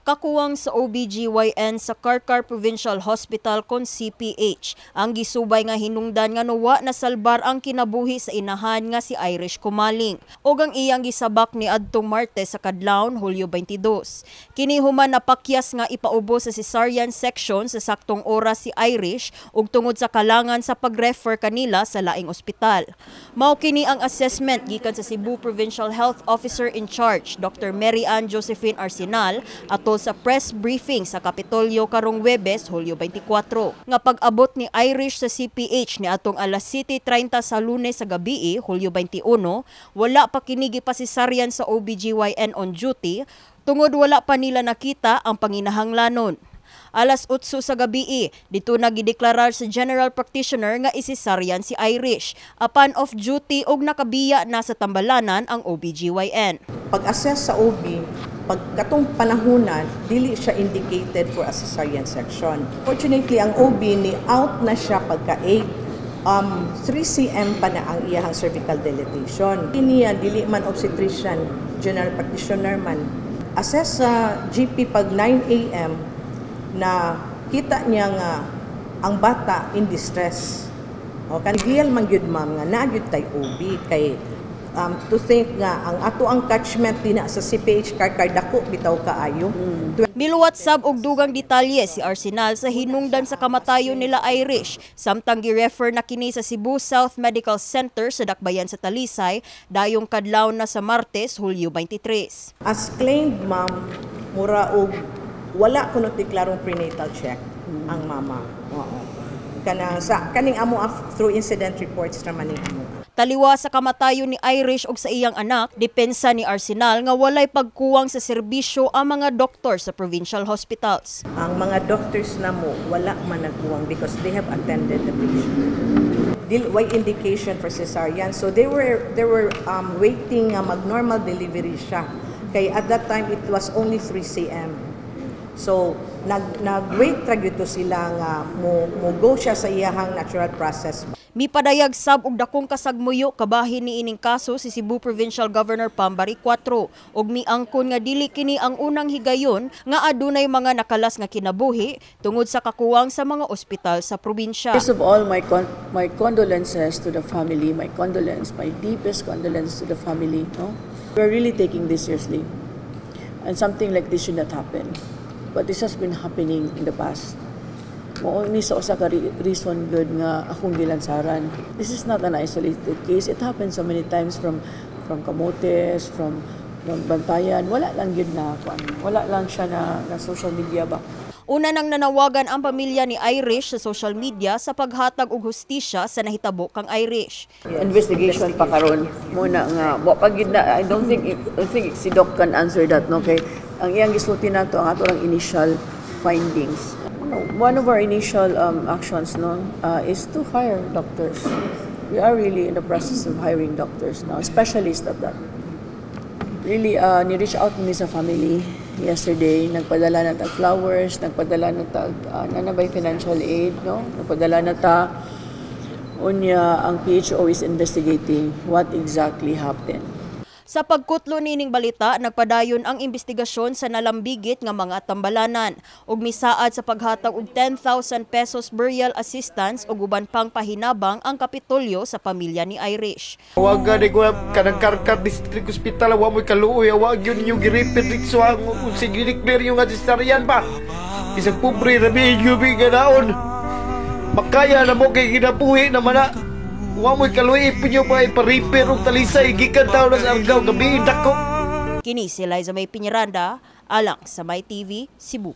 Kakuwang sa OBGYN sa Karkar Provincial Hospital kon CPH ang gisubay nga hinungdan nga nawa na salbar ang kinabuhi sa inahan nga si Irish Kumaling ug ang iyang gisabak ni adtong Martes sa kadlawon Hulyo 22. Kini human napakyas nga ipaubo sa cesarean section sa saktong oras si Irish ug tungod sa kalangan sa pag-refer kanila sa laing ospital. Mao kini ang assessment gikan sa Cebu Provincial Health Officer in Charge Dr. Mary Ann Josephine Arsenal atol sa press briefing sa Kapitolyo karong Huwebes, Hulyo 24. Nga pag-abot ni Irish sa CPH ni atong alas 7:30 sa Lunes sa gabi, Hulyo 21, wala pa kini gipasesaryan sa OBGYN on duty tungod wala pa nila nakita ang panginahanglanon. Alas 8 sa gabi, dito nagideklarar sa general practitioner nga isesaryan si Irish apan off duty og nakabiya na sa tambalanan ang OBGYN. Pag-assess sa OB, pagkatong panahunan, dili siya indicated for a cesarean section. Fortunately, ang OB ni out na siya pagka 3 cm pa na ang iyahang cervical dilatation. Kiniya, dili man obstetrician, general practitioner man. Assess sa GP pag 9 AM na kita niya nga ang bata in distress. O kanigiyal man gyud ma'am nga nagyud tay OB kay to think nga ang ato ang catchment din sa CPH Karkar dako bitaw kaayo. Miluwat sab og dugang detalye si Arsenal sa hinungdan sa kamatayon nila Irish samtang gi-refer na kini sa Cebu South Medical Center sa Dakbayan sa Talisay dayong kadlawon na sa Martes, Hulyo 23. As claimed ma'am, mura og wala kuno deklarong prenatal check ang mama. Oo. Kaning amo through incident reports naman ni amo. Taliwa sa kamatayon ni Irish og sa iyang anak, depensa ni Arsenal nga walay pagkuwang sa serbisyo ang mga doktor sa provincial hospitals. Ang mga doctors namo wala man nagkuwang because they have attended the patient. Why indication for cesarean? So they were waiting mag-normal delivery siya. Kay at that time it was only 3 cm. So nag-wait ra gyud sila nga mo go siya sa iyahang natural process. Mipadayag sab og dakong kasagmuyo kabahin ni ining kaso si Cebu Provincial Governor Pambari 4 ug miangkon nga dili kini ang unang higayon nga adunay mga nakalas nga kinabuhi tungod sa kakuwang sa mga ospital sa probinsya. First of all, my condolences to the family, my deepest condolence to the family. No? We're really taking this seriously, and something like this should not happen. But this has been happening in the past. Mao ni sa usa ka reason good nga akong gilansaran. This is not an isolated case. It happens so many times from Camotes, from Bantayan. Wala lang yun na wala lang siya na social media ba. Una nang nanawagan ang pamilya ni Irish sa social media sa paghatag og hustisya sa nahitabo kang Irish. Investigation pa karon muna nga wa pa gid na. I don't think si Doc can answer that, no? Kay ang iyang gisulti nato ang ato lang initial findings. One of our initial actions is to hire doctors. We are really in the process of hiring doctors now, specialists at that. Really, ni-reach out me sa family yesterday. Nagpadala na ta flowers, nagpadala na ta nanabay financial aid, no? Nagpadala na ta. Unya, ang PHO is investigating what exactly happened. Sa pagkutlo nining balita, nagpadayon ang investigasyon sa nalambigit nga mga tambalanan ug misaad sa paghatag og 10,000 pesos burial assistance ug uban pang pahinabang ang Kapitolyo sa pamilya ni Irish. Wag gani ko kanang Karkar District Hospital wa mo kaluoy wag yun yung gi-refer dito ang significant yung cesarean pa. Isang pobre ra medyo biganaon. Makaya na mo kay ginabuhi naman na. Wa mo'y kaluwi punyo pa ipa-repair og Talisay gikan taon na sa Argao gabi dako. Kini si Liza May Piñaranda alang sa My TV Cebu.